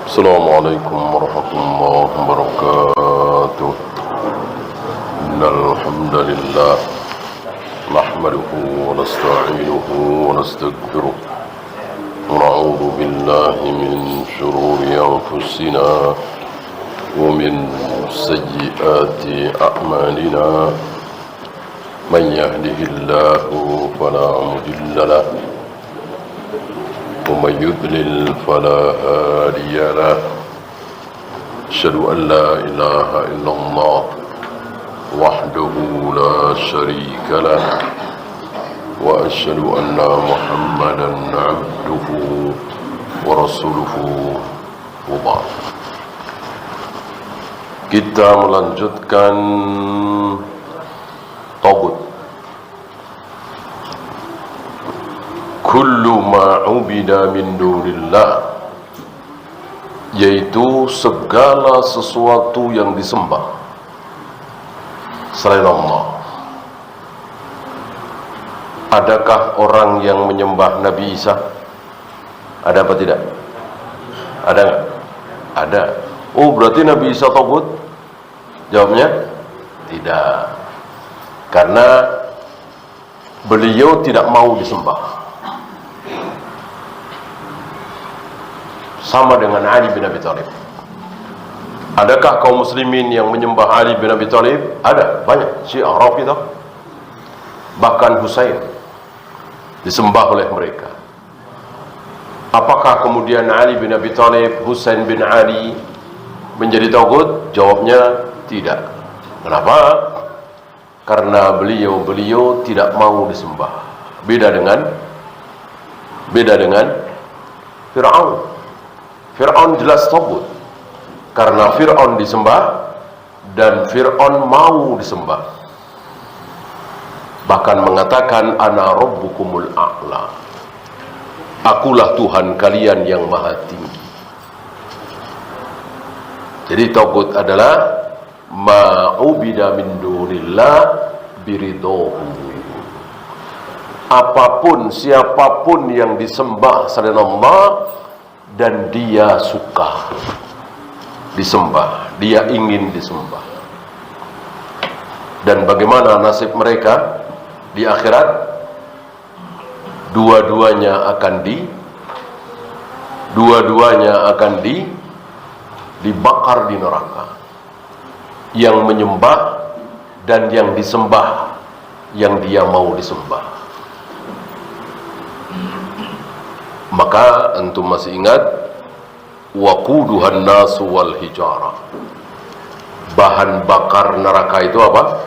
السلام عليكم ورحمة الله وبركاته. إن الحمد لله نحمده ونستعينه ونستغفره ونعوذ بالله من شرور أنفسنا ومن سيئات أعمالنا. من يهده الله فلا مضل له ومن يضلل فلا هادي له. أشهد أن لا إله إلا الله وحده لا شريك له وأشهد أن محمدا عبده ورسوله وبعد. Kita melanjutkan Tagut. Kullu ma'ubida min dunillah, yaitu segala sesuatu yang disembah selain Allah. Adakah orang yang menyembah Nabi Isa? Ada apa tidak? Ada nggak? Ada. Oh, berarti Nabi Isa tagut? Jawabnya tidak, karena beliau tidak mau disembah. Sama dengan Ali bin Abi Thalib. Adakah kaum muslimin yang menyembah Ali bin Abi Thalib? Ada, banyak. Syiah, Rafidah, bahkan Husain disembah oleh mereka. Apakah kemudian Ali bin Abi Thalib, Husain bin Ali menjadi tagut? Jawabnya tidak. Kenapa? Karena beliau tidak mau disembah. Beda dengan Fir'aun. Fir'aun jelas tagut karena Fir'aun disembah dan Fir'aun mau disembah. Bahkan mengatakan ana rabbukumul a'la, akulah Tuhan kalian yang maha tinggi. Jadi tagut adalah ma'ubida min dunillah biridohu. Apapun, siapapun yang disembah selain Allah dan dia suka disembah, dia ingin disembah. Dan bagaimana nasib mereka di akhirat? Dua-duanya akan dibakar di neraka. Yang menyembah dan yang disembah, yang dia mau disembah. Maka antum masih ingat waquduhan nasu wal hijarah, bahan bakar neraka itu apa?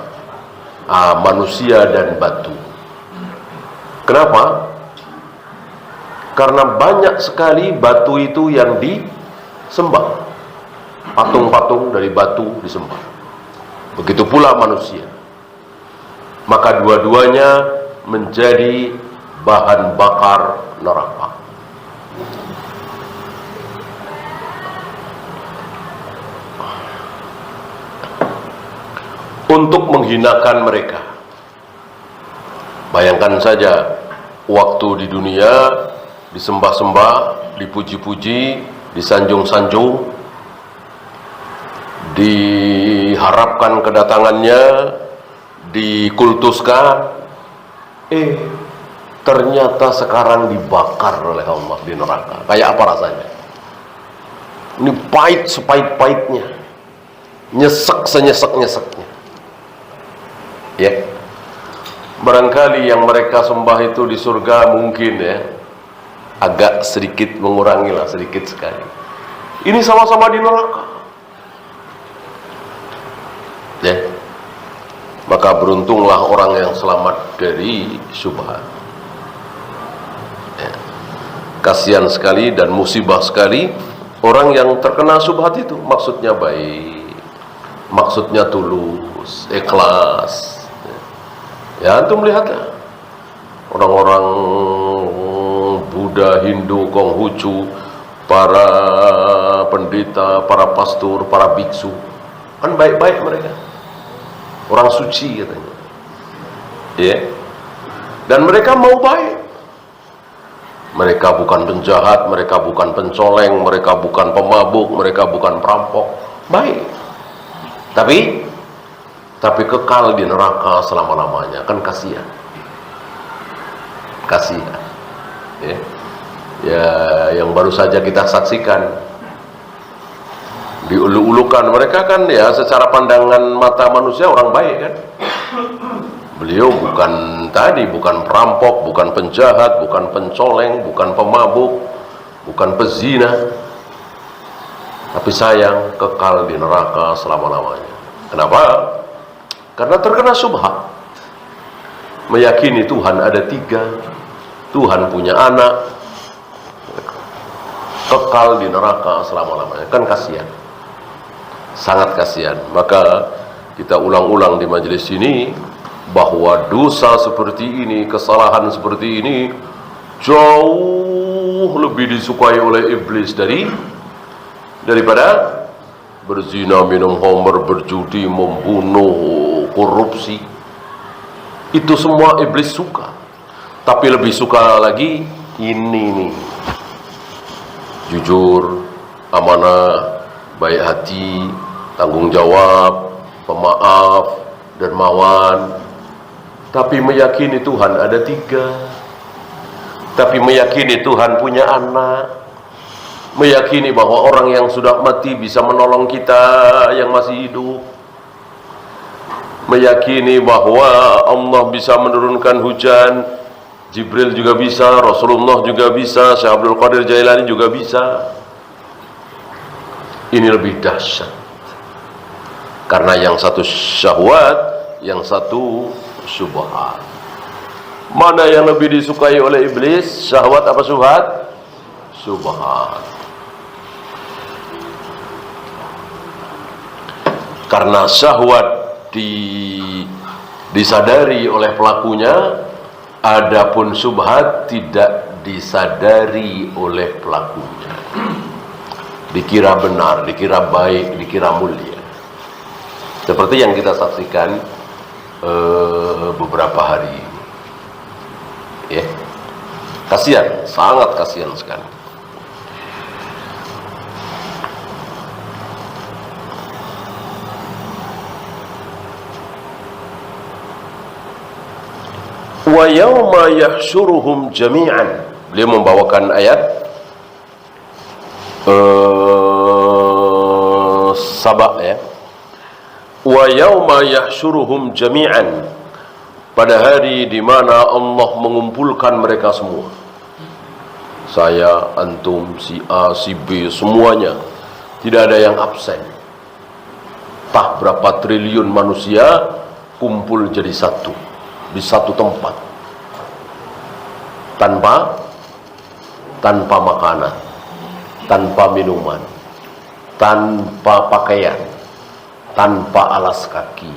Manusia dan batu. Kenapa? Karena banyak sekali batu itu yang disembah. Patung-patung dari batu disembah. Begitu pula manusia. Maka dua-duanya menjadi bahan bakar neraka. Untuk menghinakan mereka. Bayangkan saja, waktu di dunia disembah-sembah, dipuji-puji, disanjung-sanjung, diharapkan kedatangannya, dikultuskan, ternyata sekarang dibakar oleh Allah di neraka. Kayak apa rasanya? Ini pahit sepahit-pahitnya, nyesek senyesek-nyeseknya. Ya, barangkali yang mereka sembah itu di surga mungkin ya agak sedikit mengurangi lah, sedikit sekali. Ini sama-sama di neraka. Ya, maka beruntunglah orang yang selamat dari syubhat. Ya. Kasihan sekali dan musibah sekali orang yang terkena syubhat itu. Maksudnya baik, maksudnya tulus, ikhlas. Ya, antum lihatlah orang-orang Buddha, Hindu, Konghucu, para pendeta, para pastor, para biksu, kan baik-baik mereka, orang suci katanya. Ya, dan mereka mau baik. Mereka bukan penjahat, mereka bukan pencoleng, mereka bukan pemabuk, mereka bukan perampok. Baik. Tapi kekal di neraka selama-lamanya. Kan kasihan. Kasihan. Ya, yang baru saja kita saksikan. Diulu-ulukan mereka kan ya secara pandangan mata manusia orang baik kan. Beliau bukan perampok, bukan penjahat, bukan pencoleng, bukan pemabuk, bukan pezina. Tapi sayang kekal di neraka selama-lamanya. Kenapa? Karena terkena syubhat. Meyakini Tuhan ada 3, Tuhan punya anak, kekal di neraka selama-lamanya. Kan kasihan. Sangat kasihan. Maka kita ulang-ulang di majelis ini bahwa dosa seperti ini, kesalahan seperti ini jauh lebih disukai oleh iblis daripada berzina, minum khamr, berjudi, membunuh, korupsi. Itu semua iblis suka. Tapi lebih suka lagi ini nih. Jujur, amanah, baik hati, tanggung jawab, pemaaf, dermawan. Tapi meyakini Tuhan ada 3. Tapi meyakini Tuhan punya anak. Meyakini bahwa orang yang sudah mati bisa menolong kita yang masih hidup. Meyakini bahwa Allah bisa menurunkan hujan. Jibril juga bisa, Rasulullah juga bisa, Syekh Abdul Qadir Jailani juga bisa. Ini lebih dahsyat. Karena yang satu syahwat, yang satu syubhat. Mana yang lebih disukai oleh iblis? Syahwat apa syubhat? Syubhat. Karena syahwat disadari oleh pelakunya, adapun syubhat tidak disadari oleh pelakunya. Dikira benar, dikira baik, dikira mulia. Seperti yang kita saksikan beberapa hari ini. Ya. Kasihan, sangat kasihan sekali. Wa yawma yahsyuruhum jami'an. Beliau membawakan ayat Sabah ya. Wa yawma yahsyuruhum jami'an. Pada hari di mana Allah mengumpulkan mereka semua. Saya, antum, si A, si B, semuanya. Tidak ada yang absen. Entah berapa triliun manusia kumpul jadi satu. Di satu tempat. Tanpa makanan. Tanpa minuman. Tanpa pakaian. Tanpa alas kaki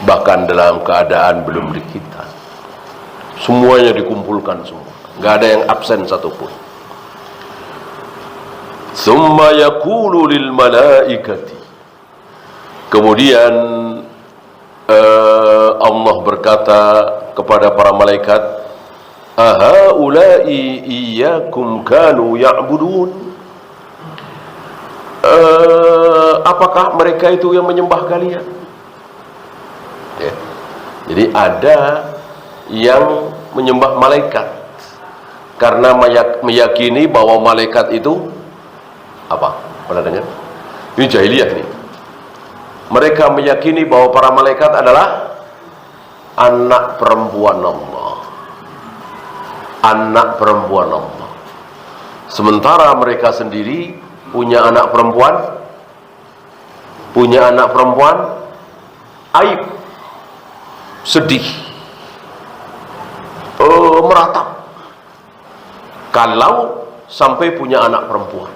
bahkan dalam keadaan belum dikitan. Semuanya dikumpulkan semua. Nggak ada yang absen satupun. Summa yaqulu lil malaikati. Kemudian Allah berkata kepada para malaikat, ahaula'i iyyakum kanu ya'budun. Apakah mereka itu yang menyembah kalian? Ya. Jadi ada yang menyembah malaikat karena meyakini bahwa malaikat itu apa? Pernah dengar? Ini jahiliyah nih. Mereka meyakini bahwa para malaikat adalah anak perempuan Allah. Anak perempuan Allah. Sementara mereka sendiri punya anak perempuan, aib, sedih, meratap kalau sampai punya anak perempuan.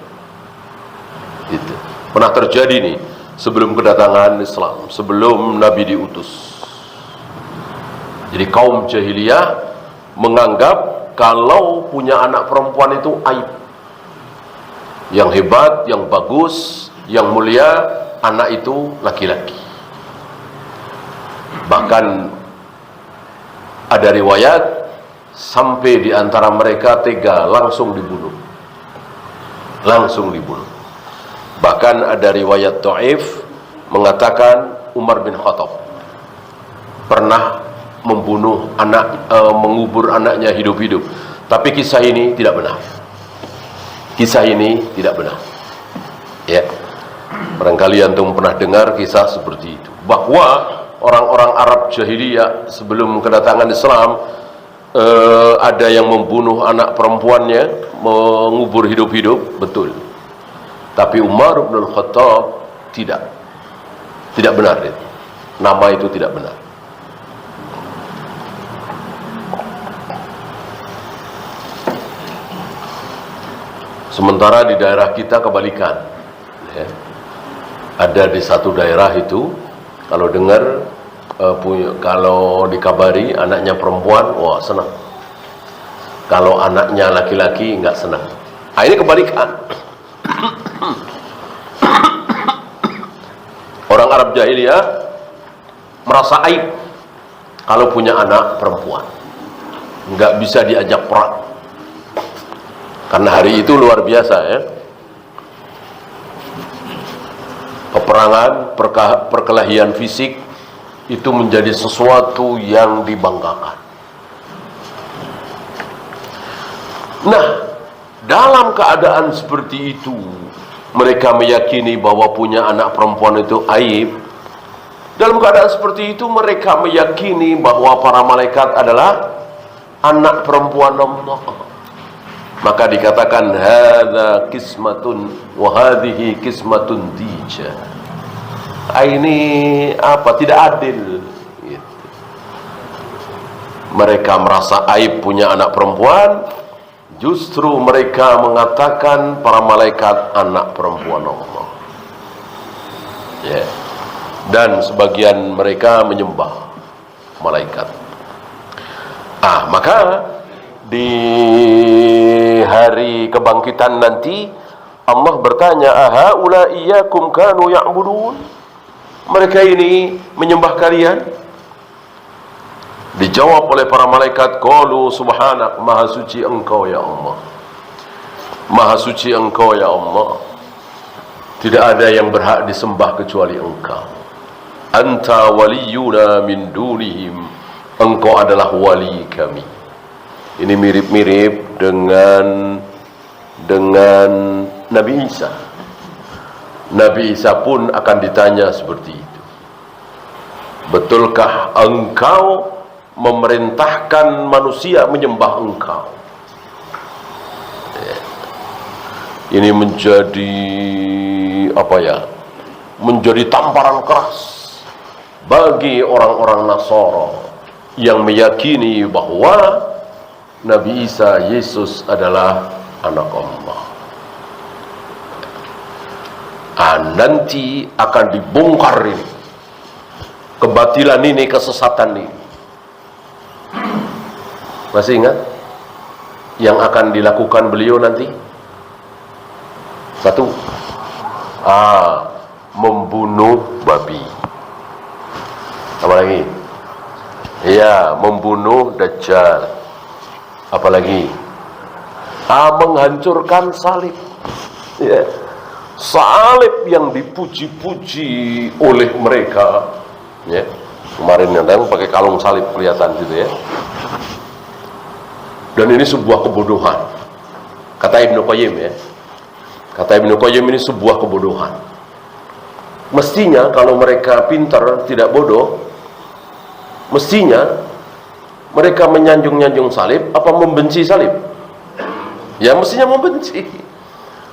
Itu pernah terjadi nih sebelum kedatangan Islam, sebelum Nabi diutus. Jadi kaum jahiliyah menganggap kalau punya anak perempuan itu aib. Yang hebat, yang bagus, yang mulia, anak itu laki-laki. Bahkan ada riwayat sampai di antara mereka tega langsung dibunuh. Langsung dibunuh. Bahkan ada riwayat dhaif mengatakan Umar bin Khattab pernah membunuh mengubur anaknya hidup-hidup. Tapi kisah ini tidak benar. Kisah ini tidak benar. Ya. Barangkali antum pernah dengar kisah seperti itu. Bahwa orang-orang Arab jahiliyah sebelum kedatangan Islam ada yang membunuh anak perempuannya, mengubur hidup-hidup, betul. Tapi Umar bin Khattab tidak. Tidak benar itu. Nama itu tidak benar. Sementara di daerah kita kebalikan. Ya. Ada di satu daerah itu, kalau dengar, kalau dikabari anaknya perempuan, wah senang. Kalau anaknya laki-laki nggak senang. Nah, ini kebalikan. Orang Arab jahiliyah merasa aib kalau punya anak perempuan, nggak bisa diajak perang. Karena hari itu luar biasa ya. Peperangan, perkelahian fisik itu menjadi sesuatu yang dibanggakan. Nah, dalam keadaan seperti itu, mereka meyakini bahwa punya anak perempuan itu aib. Dalam keadaan seperti itu, mereka meyakini bahwa para malaikat adalah anak perempuan Allah. Maka dikatakan hadza qismatun wa hadhihi qismatun dija. Ini apa? Tidak adil gitu. Mereka merasa aib punya anak perempuan, justru mereka mengatakan para malaikat anak perempuan Allah. Ya. Dan sebagian mereka menyembah malaikat. Maka di hari kebangkitan nanti Allah bertanya, ahaula iyyakum kanu ya'budun? Mereka ini menyembah kalian? Dijawab oleh para malaikat, qalu subhanak, maha suci engkau ya Allah. Maha suci engkau ya Allah. Tidak ada yang berhak disembah kecuali engkau. Anta waliyuna min dunihim. Engkau adalah wali kami. Ini mirip-mirip dengan Nabi Isa. Nabi Isa pun akan ditanya seperti itu. Betulkah engkau memerintahkan manusia menyembah engkau? Ini menjadi menjadi tamparan keras bagi orang-orang Nasara yang meyakini bahwa Nabi Isa, Yesus adalah anak Allah. Nanti akan dibongkar ini kebatilan ini, kesesatan ini. Masih ingat yang akan dilakukan beliau nanti? Satu, membunuh babi. Apa lagi? Ya, membunuh Dajjal. Apalagi menghancurkan salib. Ya. Salib yang dipuji-puji oleh mereka. Ya. Kemarin yang pakai kalung salib kelihatan gitu ya. Dan ini sebuah kebodohan. Kata Ibnu Qayyim ya. Kata Ibnu Qayyim, ini sebuah kebodohan. Mestinya kalau mereka pintar, tidak bodoh, mestinya mereka menyanjung-nyanjung salib, apa membenci salib? Ya mestinya membenci.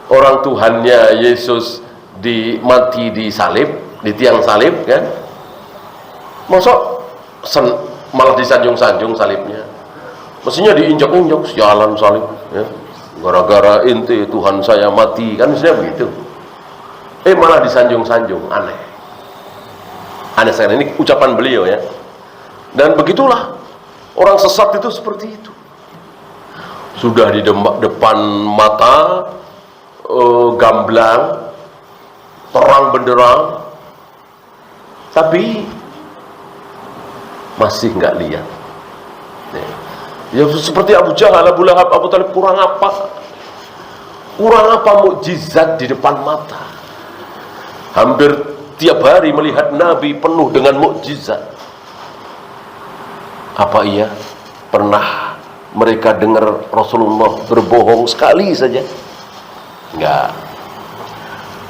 Orang Tuhannya Yesus mati di salib, di tiang salib kan? Masuk malah disanjung-sanjung salibnya. Mestinya diinjak-injak, sialan salib ya. Gara-gara inti Tuhan saya mati, kan mestinya begitu. Malah disanjung-sanjung, aneh. Aneh sekali, ini ucapan beliau ya. Dan begitulah orang sesat itu seperti itu. Sudah di depan mata gamblang, terang benderang, tapi masih nggak lihat. Ya seperti Abu Jahal, Abu Lahab, Abu Talib, kurang apa? Kurang apa mukjizat di depan mata? Hampir tiap hari melihat Nabi penuh dengan mukjizat. Apa iya pernah mereka dengar Rasulullah berbohong sekali saja? Enggak.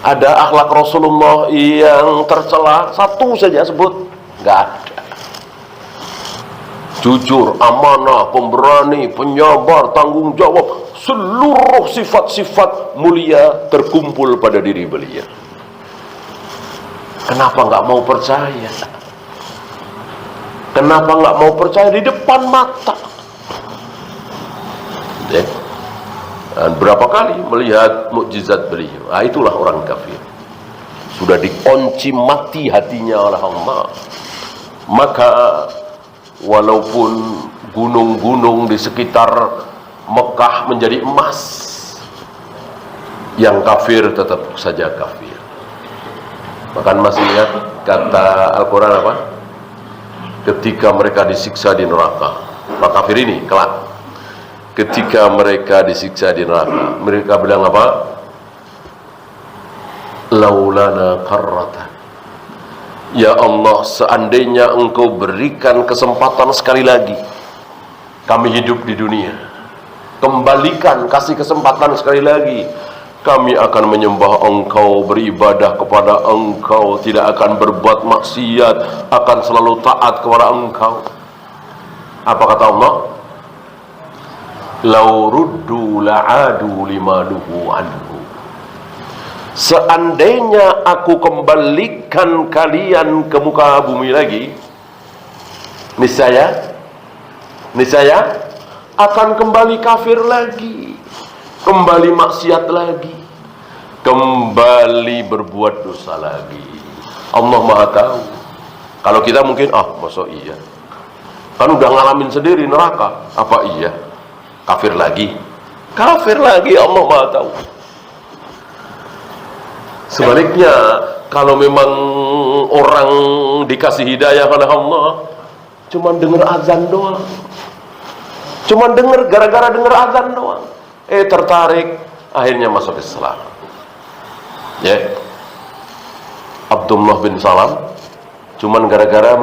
Ada akhlak Rasulullah yang tercela satu saja sebut? Enggak ada. Jujur, amanah, pemberani, penyabar, tanggung jawab, seluruh sifat-sifat mulia terkumpul pada diri beliau. Kenapa nggak mau percaya? Kenapa nggak mau percaya di depan mata? Dan berapa kali melihat mukjizat beliau? Ah, itulah orang kafir. Sudah dikunci mati hatinya oleh Allah. Maka walaupun gunung-gunung di sekitar Mekah menjadi emas, yang kafir tetap saja kafir. Bahkan masih ingat kata Al-Quran apa? Ketika mereka disiksa di neraka, maka kafir ini kelak ketika mereka disiksa di neraka, mereka bilang apa? Laulana karratan, ya Allah, seandainya engkau berikan kesempatan sekali lagi kami hidup di dunia, kembalikan, kasih kesempatan sekali lagi, kami akan menyembah engkau, beribadah kepada engkau, tidak akan berbuat maksiat, akan selalu taat kepada engkau. Apa kata Allah? Lau ruddu la'adu limanuhu anhu. Seandainya aku kembalikan kalian ke muka bumi lagi, niscaya akan kembali kafir lagi, kembali maksiat lagi, kembali berbuat dosa lagi. Allah Maha tahu. Kalau kita mungkin, masa iya, kan udah ngalamin sendiri neraka, apa iya kafir lagi? Kafir lagi, Allah Maha tahu. Sebaliknya, kalau memang orang dikasih hidayah oleh Allah, cuman dengar azan doang, cuman dengar, gara-gara dengar azan doang, tertarik, akhirnya masuk Islam. Ya, Abdullah bin Salam, cuman gara-gara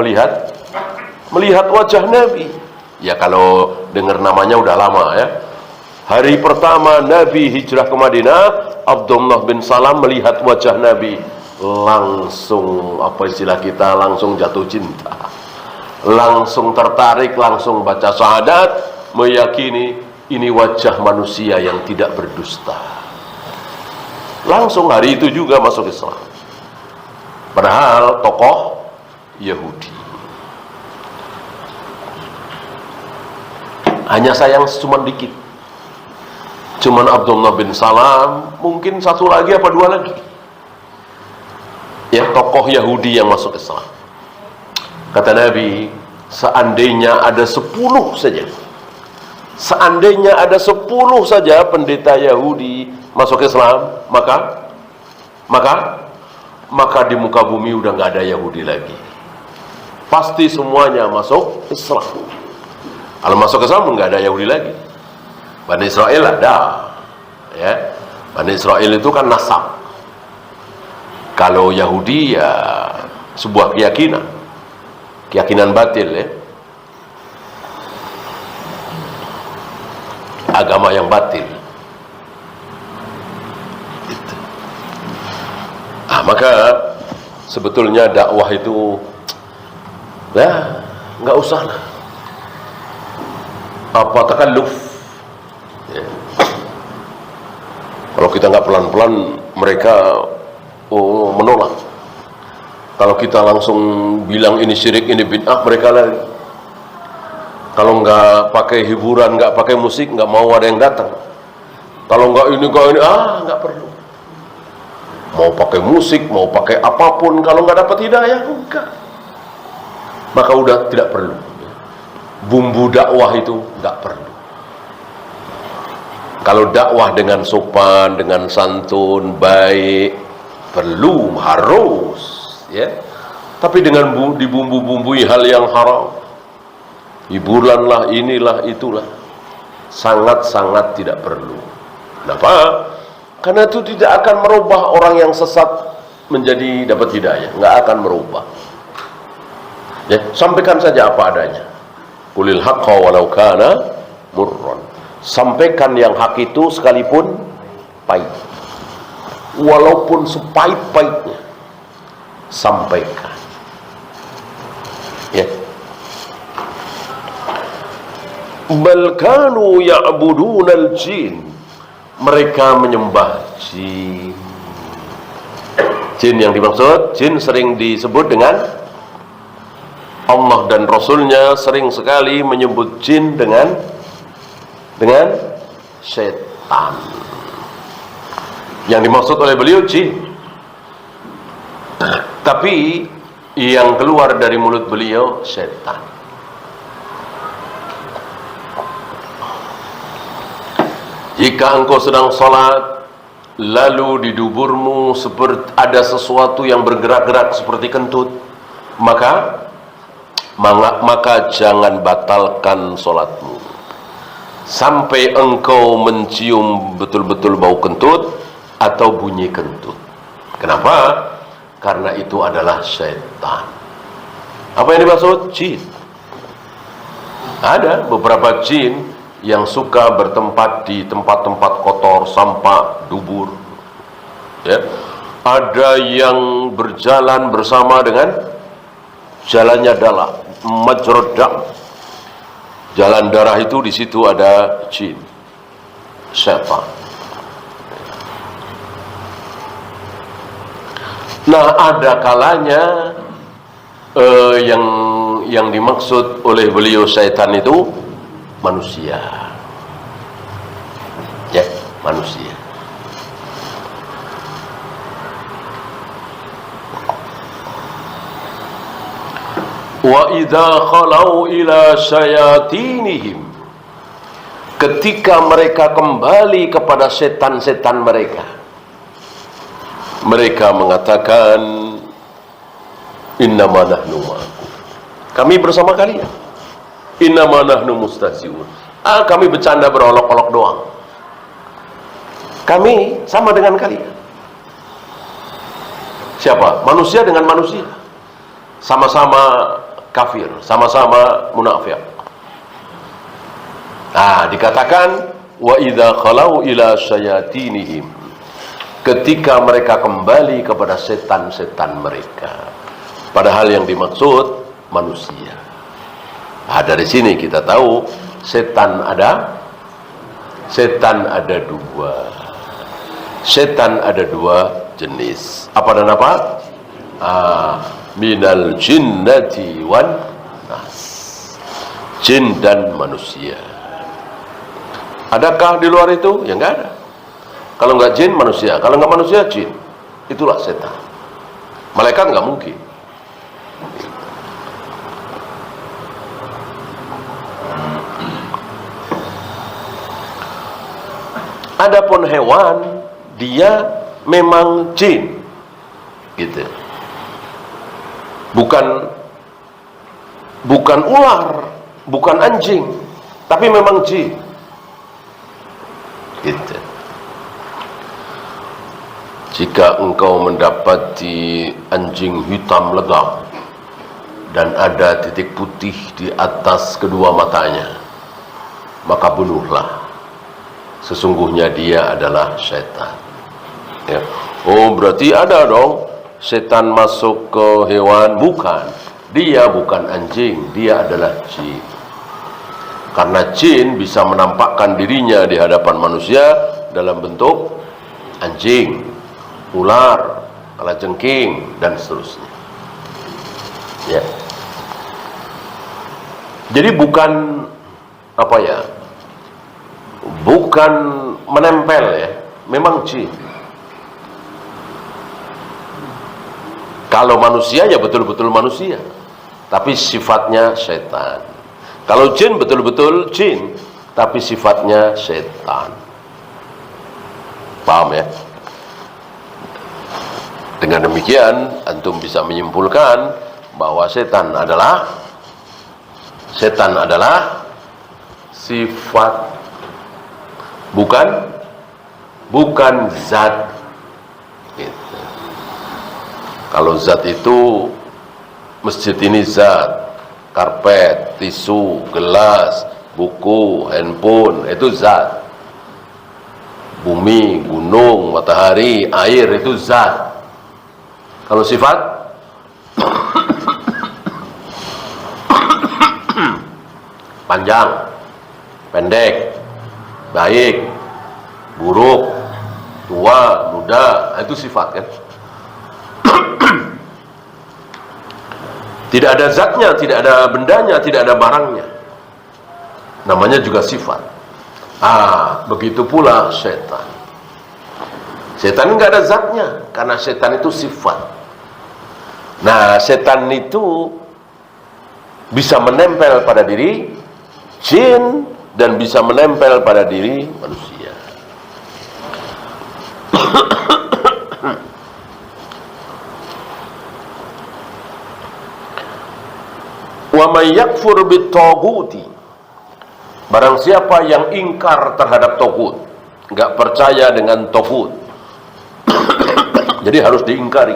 melihat wajah Nabi. Ya kalau dengar namanya udah lama ya. Hari pertama Nabi hijrah ke Madinah, Abdullah bin Salam melihat wajah Nabi, langsung, apa istilah kita, langsung jatuh cinta, langsung tertarik, langsung baca syahadat, meyakini ini wajah manusia yang tidak berdusta. Langsung hari itu juga masuk Islam. Padahal tokoh Yahudi. Hanya sayang cuma dikit. Cuman Abdullah bin Salam, mungkin satu lagi apa dua lagi, ya, tokoh Yahudi yang masuk Islam. Kata Nabi, seandainya ada 10 saja, seandainya ada 10 saja pendeta Yahudi masuk Islam, maka di muka bumi udah nggak ada Yahudi lagi. Pasti semuanya masuk Islam. Kalau masuk Islam nggak ada Yahudi lagi. Bani Israel ada, ya. Bani Israel itu kan nasab. Kalau Yahudi ya sebuah keyakinan batil, ya. Agama yang batil. Itu. Maka sebetulnya dakwah itu, ya, nggak usah lah. Apa takalluf? Ya. Kalau kita nggak pelan-pelan, mereka menolak. Kalau kita langsung bilang ini syirik, ini bid'ah, mereka lari. Kalau nggak pakai hiburan, nggak pakai musik, nggak mau ada yang datang. Kalau nggak ini, nggak perlu. Mau pakai musik, mau pakai apapun, kalau nggak dapat hidayah, enggak. Maka udah tidak perlu. Bumbu dakwah itu nggak perlu. Kalau dakwah dengan sopan, dengan santun, baik, perlu, harus, ya. Tapi dengan dibumbu-bumbui hal yang haram, hiburan lah, inilah, itulah, sangat-sangat tidak perlu. Kenapa? Karena itu tidak akan merubah orang yang sesat menjadi dapat hidayah, nggak akan merubah. Ya, sampaikan saja apa adanya. Qulil haqqa walau kana murran. Sampaikan yang hak itu sekalipun pahit. Walaupun sepahit-pahitnya, sampaikan. Ya. Bal kanu ya'budunal jin. Mereka menyembah jin. Jin yang dimaksud, jin sering disebut dengan Allah dan Rasulnya sering sekali menyebut jin dengan setan. Yang dimaksud oleh beliau jin. Tapi yang keluar dari mulut beliau setan. Jika engkau sedang sholat, lalu di duburmu seperti ada sesuatu yang bergerak-gerak seperti kentut, maka jangan batalkan sholatmu sampai engkau mencium betul-betul bau kentut atau bunyi kentut. Kenapa? Karena itu adalah setan. Apa yang dimaksud? Jin. Ada beberapa jin yang suka bertempat di tempat-tempat kotor, sampah, dubur. Ya. Ada yang berjalan bersama dengan jalannya darah, majrad dam. Jalan darah itu di situ ada jin, setan. Nah, ada kalanya yang dimaksud oleh beliau setan itu manusia. Ya, manusia. Wa idza khalau ila syayatinihim, ketika mereka kembali kepada setan-setan mereka, mereka mengatakan innama nahnu ma'akum, kami bersama kalian. Innama nahnu mustahzi'un, kami bercanda berolok-olok doang, kami sama dengan kalian. Siapa? Manusia dengan manusia, sama-sama kafir, sama-sama munafik. Dikatakan wa idza khalau ila syayatinihim, ketika mereka kembali kepada setan-setan mereka. Padahal yang dimaksud manusia. Dari sini kita tahu setan ada dua. Setan ada dua jenis. Apa dan apa? Minal jinnati wan nas, jin dan manusia. Adakah di luar itu? Ya enggak ada. Kalau enggak jin, manusia. Kalau enggak manusia, jin. Itulah setan. Malaikat enggak mungkin. Adapun hewan, dia memang jin, gitu. Bukan ular, bukan anjing, tapi memang jin, gitu. Jika engkau mendapati anjing hitam legam dan ada titik putih di atas kedua matanya, maka bunuhlah. Sesungguhnya dia adalah setan. Ya. Oh, berarti ada dong setan masuk ke hewan? Bukan. Dia bukan anjing, dia adalah jin. Karena jin bisa menampakkan dirinya di hadapan manusia dalam bentuk anjing, ular, kalajengking, dan seterusnya. Ya. Jadi bukan bukan menempel, ya, memang jin. Kalau manusia ya betul-betul manusia, tapi sifatnya setan. Kalau jin betul-betul jin, tapi sifatnya setan. Paham ya? Dengan demikian antum bisa menyimpulkan bahwa setan adalah sifat bukan zat. Gitu. Kalau zat itu masjid ini zat, karpet, tisu, gelas, buku, handphone, itu zat. Bumi, gunung, matahari, air, itu zat. Kalau sifat panjang, pendek, baik, buruk, tua, muda, itu sifat kan. Tidak ada zatnya, tidak ada bendanya, tidak ada barangnya. Namanya juga sifat. Begitu pula setan. Setan nggak ada zatnya, karena setan itu sifat. Nah, setan itu bisa menempel pada diri jin dan bisa menempel pada diri manusia. Wa may yakfur bit-taghuti, barang siapa yang ingkar terhadap taghut, enggak percaya dengan taghut. Jadi harus diingkari,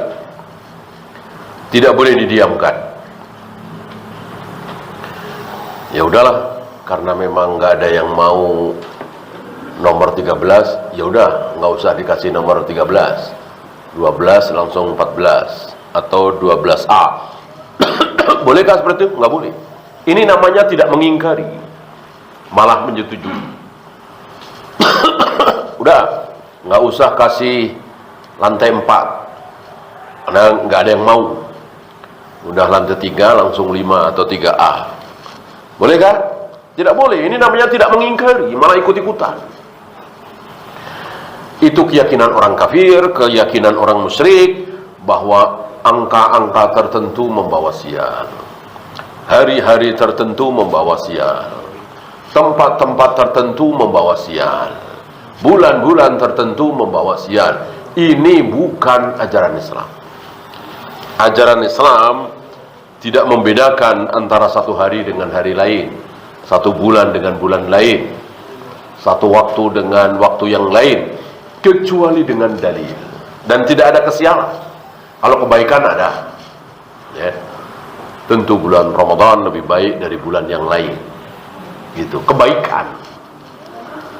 tidak boleh didiamkan. Ya udahlah, karena memang enggak ada yang mau nomor 13, ya udah nggak usah dikasih nomor 13, 12 langsung 14 atau 12A. Bolehkah seperti itu? Nggak boleh. Ini namanya tidak mengingkari, malah menyetujui. Udah, nggak usah kasih lantai 4, karena nggak ada yang mau. Udah lantai 3 langsung 5 atau 3A. Bolehkah? Tidak boleh. Ini namanya tidak mengingkari, malah ikut-ikutan. Itu keyakinan orang kafir, keyakinan orang musyrik, bahwa angka-angka tertentu membawa sial, hari-hari tertentu membawa sial, tempat-tempat tertentu membawa sial, bulan-bulan tertentu membawa sial. Ini bukan ajaran Islam. Ajaran Islam tidak membedakan antara satu hari dengan hari lain, satu bulan dengan bulan lain, satu waktu dengan waktu yang lain, kecuali dengan dalil. Dan tidak ada kesialan. Kalau kebaikan ada, ya, tentu bulan Ramadan lebih baik dari bulan yang lain, gitu. Kebaikan,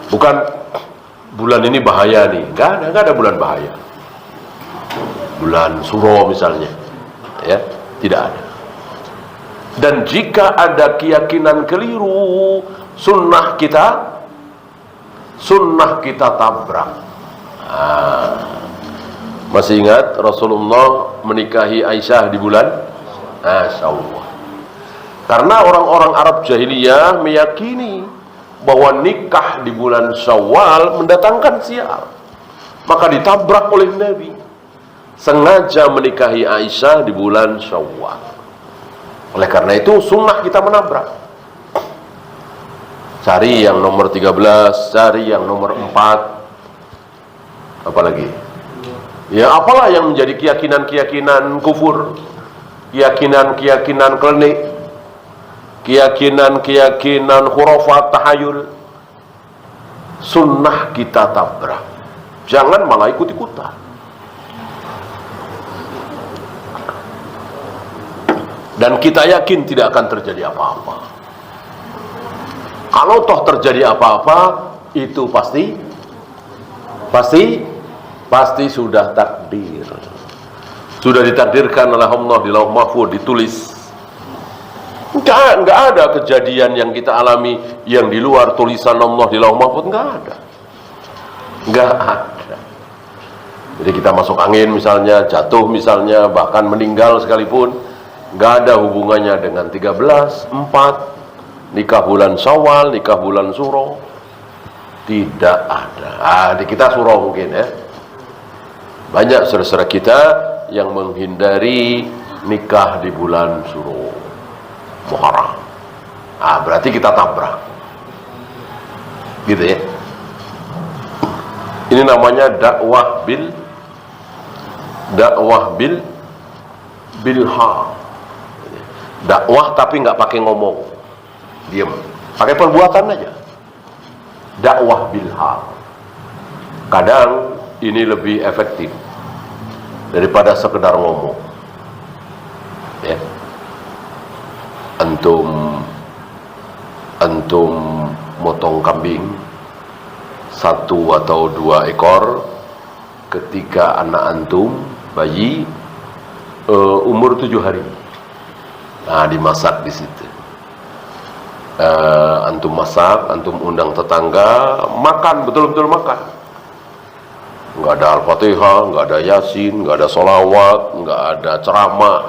bukan bulan ini bahaya nih, nggak ada bulan bahaya. Bulan Suro misalnya, ya, tidak ada. Dan jika ada keyakinan keliru, sunnah kita tabrak. Masih ingat Rasulullah menikahi Aisyah di bulan? Masya Allah. Karena orang-orang Arab jahiliyah meyakini bahwa nikah di bulan Syawal mendatangkan sial, maka ditabrak oleh Nabi. Sengaja menikahi Aisyah di bulan Syawal. Oleh karena itu sunnah kita menabrak. Cari yang nomor 13, cari yang nomor 4, apalagi. Ya, apalah yang menjadi keyakinan-keyakinan kufur, keyakinan-keyakinan klinik, keyakinan-keyakinan khurafat, tahayul. Sunnah kita tabrak. Jangan malah ikut-ikutan. Dan kita yakin tidak akan terjadi apa-apa. Kalau toh terjadi apa-apa, itu pasti sudah takdir. Sudah ditakdirkan oleh Allah di Lauh Mahfuz, ditulis. Enggak ada kejadian yang kita alami yang di luar tulisan Allah di Lauh Mahfuz, enggak ada. Jadi kita masuk angin misalnya, jatuh misalnya, bahkan meninggal sekalipun, enggak ada hubungannya dengan 13, 4, nikah bulan Syawal, nikah bulan Suro. Tidak ada. Di kita Suro mungkin ya. Banyak saudara-saudara kita yang menghindari nikah di bulan Suro, Muharram. Berarti kita tabrak. Gitu ya. Ini namanya dakwah bilha. Dakwah tapi nggak pakai ngomong, diam, pakai perbuatan aja. dakwah bil hal. Kadang ini lebih efektif daripada sekedar ngomong. Ya. Antum motong kambing 1 atau 2 ekor ketika anak antum bayi umur 7 hari. Nah, dimasak di situ. Antum masak, antum undang tetangga, makan, betul-betul makan. Nggak ada Al-Fatihah, nggak ada Yasin, nggak ada sholawat, nggak ada ceramah.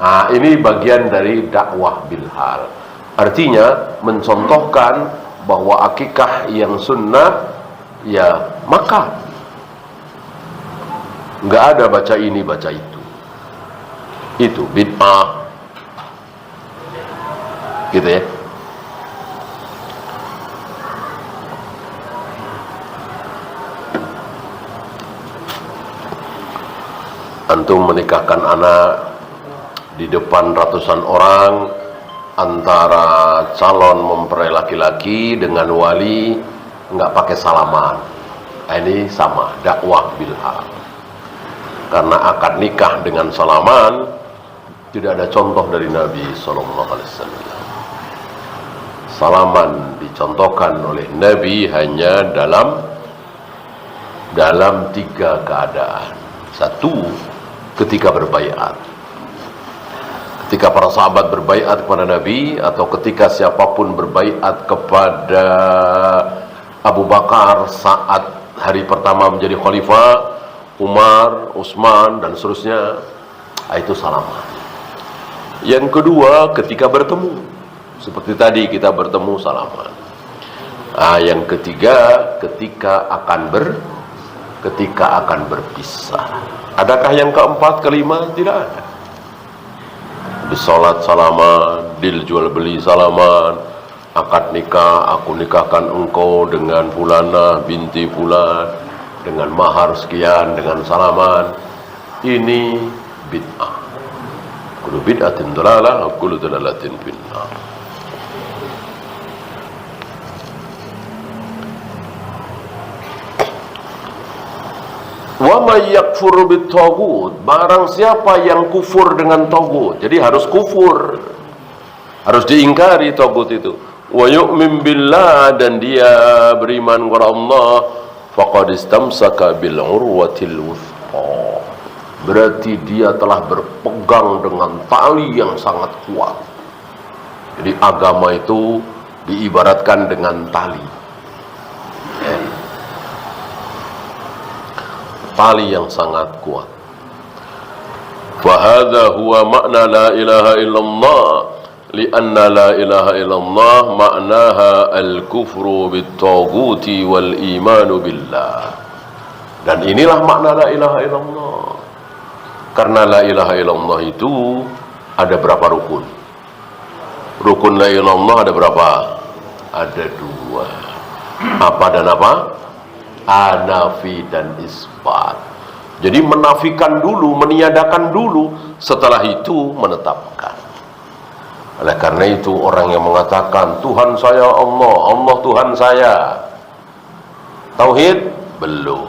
Nah, ini bagian dari dakwah bilhal. Artinya mencontohkan bahwa akikah yang sunnah ya makan. Nggak ada baca ini baca itu. Itu bid'ah. Gitu ya. Antum menikahkan anak di depan ratusan orang, antara calon mempelai laki-laki dengan wali nggak pakai salaman. Ini sama, dakwah bilhal. Karena akad nikah dengan salaman tidak ada contoh dari Nabi SAW. Salaman dicontohkan oleh Nabi hanya dalam 3 keadaan. 1, ketika berbaiat. Ketika para sahabat berbaiat kepada Nabi, atau ketika siapapun berbaiat kepada Abu Bakar saat hari pertama menjadi khalifah, Umar, Utsman dan seterusnya, itu salaman. Yang kedua, ketika bertemu, seperti tadi kita bertemu salaman. Yang ketiga, ketika akan berpisah. Adakah yang keempat, kelima? Tidak ada. Di salat salaman, deal jual beli salaman, akad nikah, aku nikahkan engkau dengan fulana binti fulan dengan mahar sekian, dengan salaman. Ini bid'ah. Kullu bid'atin dhalalah wa kullu dhalalatin finnar. Wa may yakfur bit-taghut, barang siapa yang kufur dengan taghut. Jadi harus kufur, harus diingkari taghut itu. Wa yu'min billah, dan dia beriman kepada Allah, faqad istamsaka bil urwatil wuthqa, berarti dia telah berpegang dengan tali yang sangat kuat. Jadi agama itu diibaratkan dengan tali. Tali yang sangat kuat. Fahadha huwa makna la ilaha illallah, lianna la ilaha illallah maknaha al-kufru bit-taghuti wal imanu billah. Dan inilah makna la ilaha illallah. Karena la ilaha illallah itu ada berapa rukun? Rukun la ilaha illallah ada berapa? Ada 2. Apa dan apa? Nafi dan isbat. Jadi menafikan dulu, meniadakan dulu, setelah itu menetapkan. Oleh karena itu orang yang mengatakan Tuhan saya Allah, Allah Tuhan saya, tauhid belum.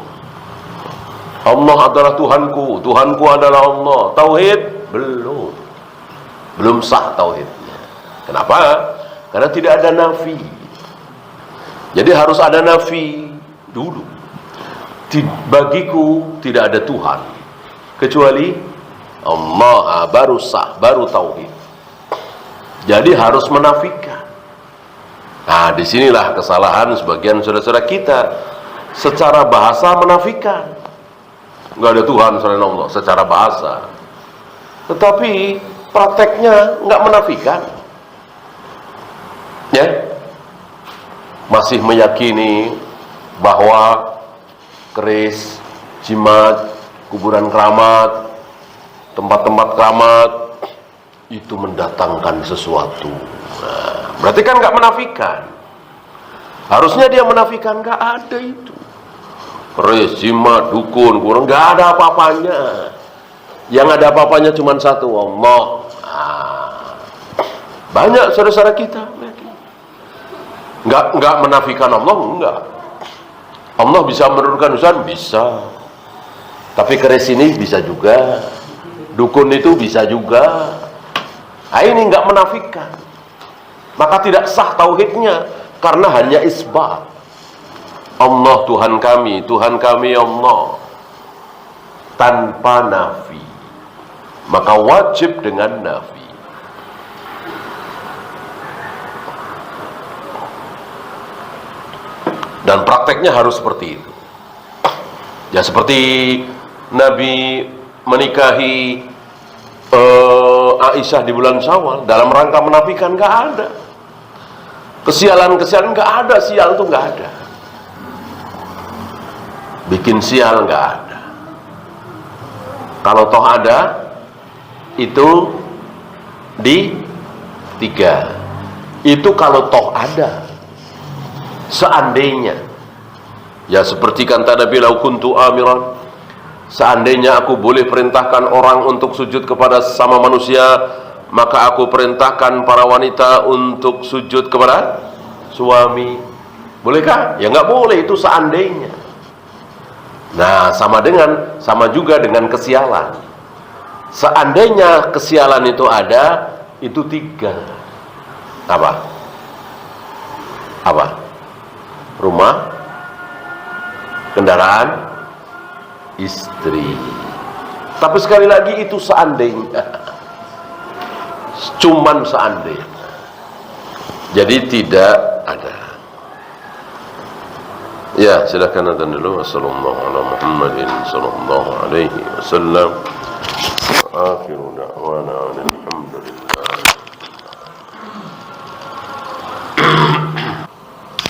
Allah adalah Tuhanku, Tuhanku adalah Allah, tauhid belum sah tauhidnya. Kenapa? Karena tidak ada nafi. Jadi harus ada nafi dulu. Bagiku tidak ada Tuhan kecuali Allah, baru sah, baru tauhid. Jadi harus menafikan. Nah, disinilah kesalahan sebagian saudara-saudara kita. Secara bahasa menafikan, nggak ada Tuhan selain Allah secara bahasa, tetapi prakteknya nggak menafikan. Ya, masih meyakini bahwa keris, jimat, kuburan keramat, tempat-tempat keramat itu mendatangkan sesuatu. Nah, berarti kan nggak menafikan. Harusnya dia menafikan, nggak ada itu. Keris, jimat, dukun, kuburan, nggak ada apa-apanya. Yang ada apa-apanya cuma satu, Allah. Nah, banyak saudara-saudara kita. Nggak menafikan Allah, enggak. Allah bisa menurunkan hujan, bisa. Tapi keris ini bisa juga. Dukun itu bisa juga. Nah, ini nggak menafikan. Maka tidak sah tauhidnya, karena hanya isbat. Allah Tuhan kami Allah, tanpa nafi. Maka wajib dengan nafi. Dan prakteknya harus seperti itu. Ya seperti Nabi menikahi Aisyah di bulan Syawal dalam rangka menafikan, nggak ada. Kesialan nggak ada, sial itu nggak ada. Bikin sial nggak ada. Kalau toh ada, itu di 3. Itu kalau toh ada. Seandainya, ya seperti kata Nabi, lau kuntu amiran, seandainya aku boleh perintahkan orang untuk sujud kepada sesama manusia, maka aku perintahkan para wanita untuk sujud kepada suami. Bolehkah? Ya nggak boleh, itu seandainya. Nah, sama juga dengan kesialan. Seandainya kesialan itu ada, itu 3. Apa? Rumah, kendaraan, istri. Tapi sekali lagi itu seandainya, cuman seandainya. Jadi tidak ada. Ya, silakan adzan dulu. Sallallahu alaihi wasallam. Akhiru da'wana alhamdulillah.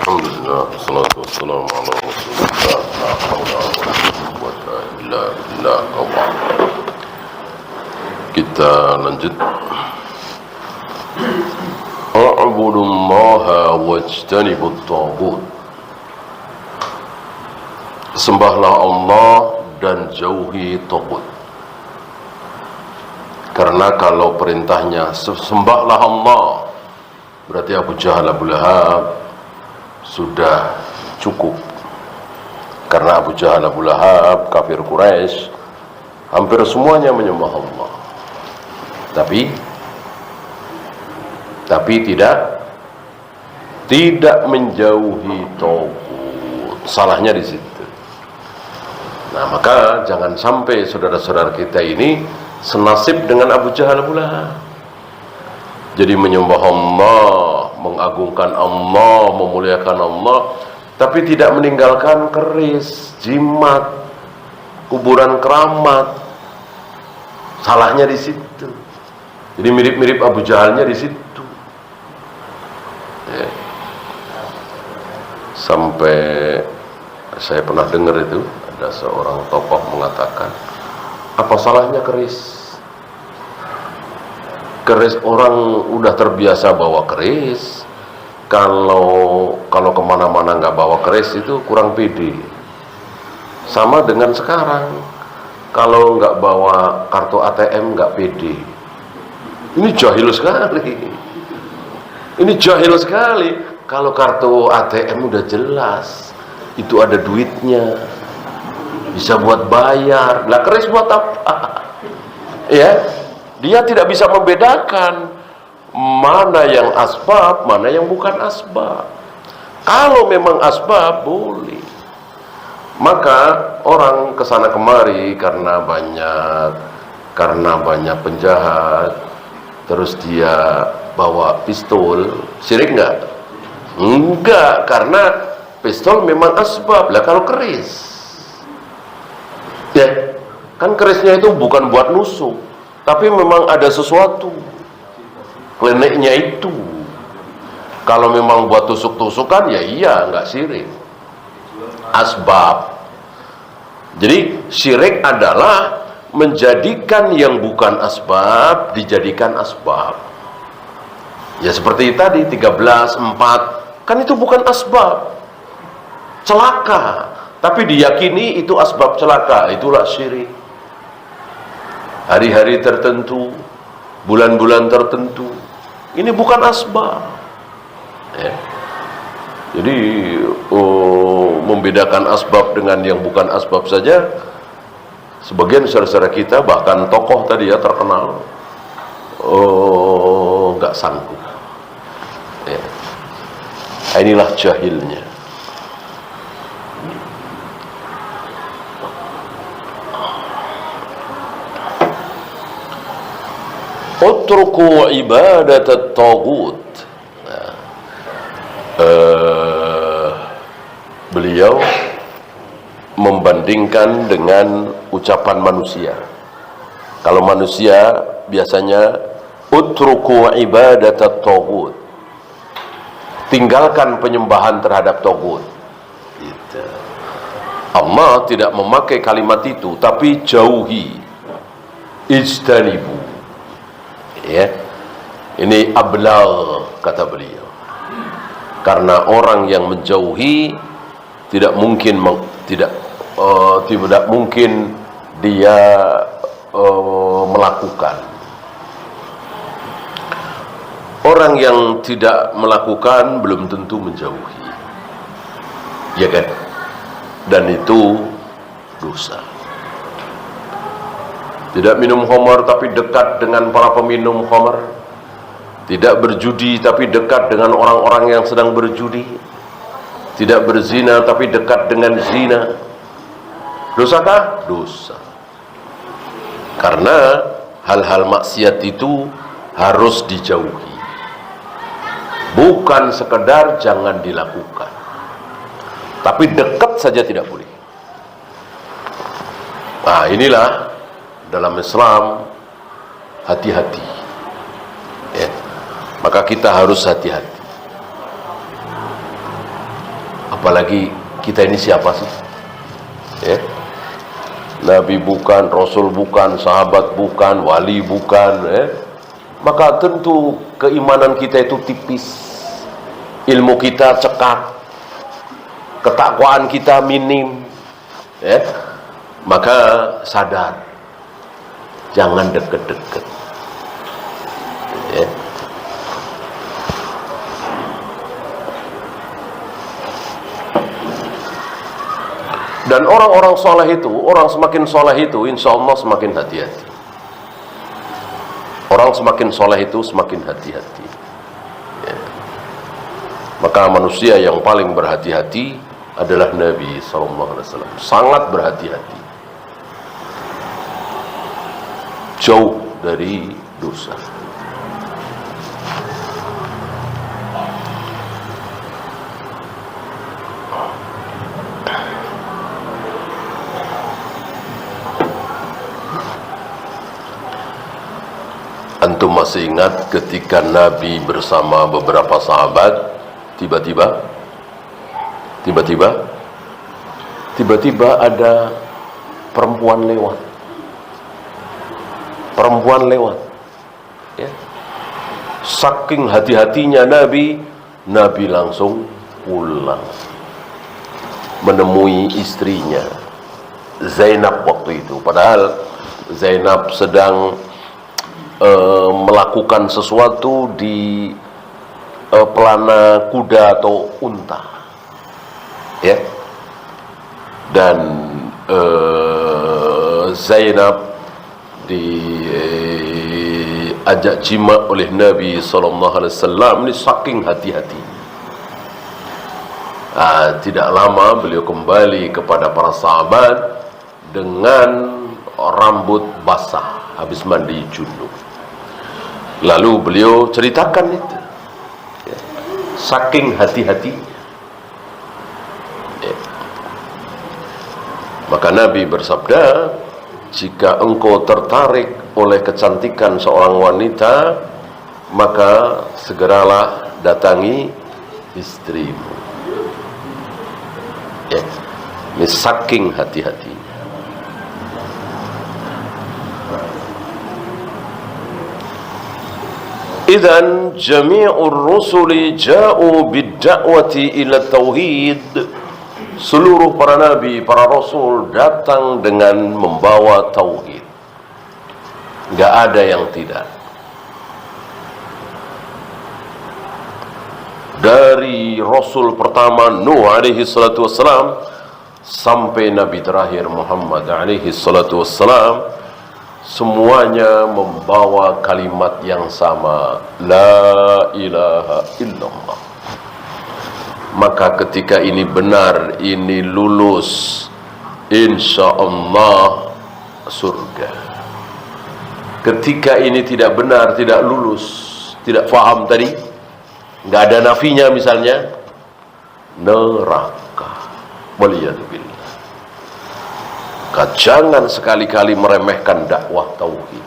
Alhamdulillah, wassalatu wassalamu ala rasulillah, la hawla wa la quwwata illa billah. Kita lanjut. A'budullaha wajtanibut taghut. Sembahlah Allah dan jauhi taghut. Karena kalau perintahnya sembahlah Allah, berarti Abu Jahal, Abu Lahab sudah cukup. Karena Abu Jahal, Abu Lahab, kafir Quraisy, hampir semuanya menyembah Allah. Tapi tidak menjauhi taghut. Salahnya di situ. Nah, maka jangan sampai saudara-saudara kita ini senasib dengan Abu Jahal, Abu Lahab. Jadi menyembah Allah, mengagungkan Allah, memuliakan Allah, tapi tidak meninggalkan keris, jimat, kuburan keramat. Salahnya di situ. Jadi mirip-mirip Abu Jahalnya di situ. Ya. Sampai saya pernah dengar itu, ada seorang tokoh mengatakan, apa salahnya keris? Keris orang udah terbiasa bawa keris. Kalau kemana-mana nggak bawa keris itu kurang pede. Sama dengan sekarang, kalau nggak bawa kartu ATM nggak pede. Ini jahil sekali. Ini jahil sekali. Kalau kartu ATM udah jelas, itu ada duitnya, bisa buat bayar. Lah keris buat apa? Ya. Dia tidak bisa membedakan mana yang asbab, mana yang bukan asbab. Kalau memang asbab, boleh. Maka orang kesana kemari karena banyak penjahat, terus dia bawa pistol, syirik enggak? Enggak, karena pistol memang asbab. Lah kalau keris, ya kan kerisnya itu bukan buat nusuk, tapi memang ada sesuatu kliniknya itu. Kalau memang buat tusuk-tusukan, ya iya, nggak syirik. Asbab. Jadi syirik adalah menjadikan yang bukan asbab dijadikan asbab. Ya seperti tadi 13:4, kan itu bukan asbab celaka, tapi diyakini itu asbab celaka, itulah syirik. Hari-hari tertentu, bulan-bulan tertentu, ini bukan asbab. Ya. Jadi membedakan asbab dengan yang bukan asbab saja, sebagian saudara-saudara kita, bahkan tokoh tadi ya terkenal, nggak sanggup. Ya. Inilah jahilnya. Utruku ibadat at-taghut. Beliau membandingkan dengan ucapan manusia. Kalau manusia biasanya utruku ibadat at-taghut, tinggalkan penyembahan terhadap taghut. Gitu. Allah tidak memakai kalimat itu, tapi jauhi, ijtanibu. Ya, ini ablagh kata beliau. Karena orang yang menjauhi tidak mungkin tidak mungkin dia melakukan. Orang yang tidak melakukan belum tentu menjauhi, ya kan? Dan itu dosa. Tidak minum khamar tapi dekat dengan para peminum khamar. Tidak berjudi tapi dekat dengan orang-orang yang sedang berjudi. Tidak berzina tapi dekat dengan zina. Dosakah? Dosa. Karena hal-hal maksiat itu harus dijauhi. Bukan sekedar jangan dilakukan, tapi dekat saja tidak boleh. Nah, inilah dalam Islam hati-hati. Ya. Maka kita harus hati-hati. Apalagi kita ini siapa sih? Ya. Nabi bukan, Rasul bukan, sahabat bukan, wali bukan. Ya. Maka tentu keimanan kita itu tipis, ilmu kita cekak, ketakwaan kita minim. Ya. Maka sadar, jangan deket-deket. Ya. Dan orang-orang soleh itu, orang semakin soleh itu, insya Allah semakin hati-hati. Orang semakin soleh itu semakin hati-hati. Ya. Maka manusia yang paling berhati-hati adalah Nabi SAW. Sangat berhati-hati. Jauh dari dosa. Antum masih ingat ketika Nabi bersama beberapa sahabat tiba-tiba ada perempuan lewat. Ya. Saking hati-hatinya Nabi langsung pulang menemui istrinya Zainab waktu itu. Padahal Zainab sedang melakukan sesuatu di pelana kuda atau unta, ya. Dan Zainab diajak jima oleh Nabi SAW. Ini saking hati-hatinya. Tidak lama beliau kembali kepada para sahabat dengan rambut basah habis mandi junub. Lalu beliau ceritakan itu, ya. Saking hati-hatinya. Ya. Maka Nabi bersabda, jika engkau tertarik oleh kecantikan seorang wanita, maka segeralah datangi istrimu. Ya. Ini saking hati-hatinya. Idzan jami'ur rusuli ja'u bid-da'wati ila tauhid. Seluruh para nabi, para rasul datang dengan membawa tauhid. Enggak ada yang tidak. dari Rasul pertama Nuh alaihi salatu wassalam sampai Nabi terakhir Muhammad alaihi salatu wassalam, semuanya membawa kalimat yang sama, la ilaha illallah. Maka ketika ini benar, ini lulus, insyaallah surga. Ketika ini tidak benar, tidak lulus, tidak faham tadi, nggak ada nafinya misalnya, neraka. Waliyadzubillah. Jangan sekali-kali meremehkan dakwah tauhid,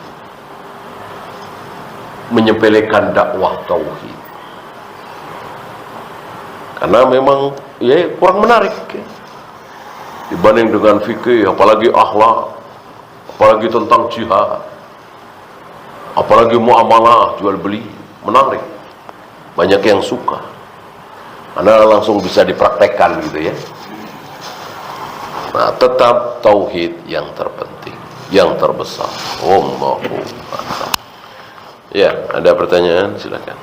menyepelekan dakwah tauhid, karena memang ya kurang menarik ya, dibanding dengan fikih, apalagi akhlak, apalagi tentang jihad, apalagi muamalah, jual beli, menarik, banyak yang suka karena langsung bisa dipraktekkan gitu ya. Nah, tetap tauhid yang terpenting, yang terbesar. Allahu Akbar. Ya, ada pertanyaan? Silakan.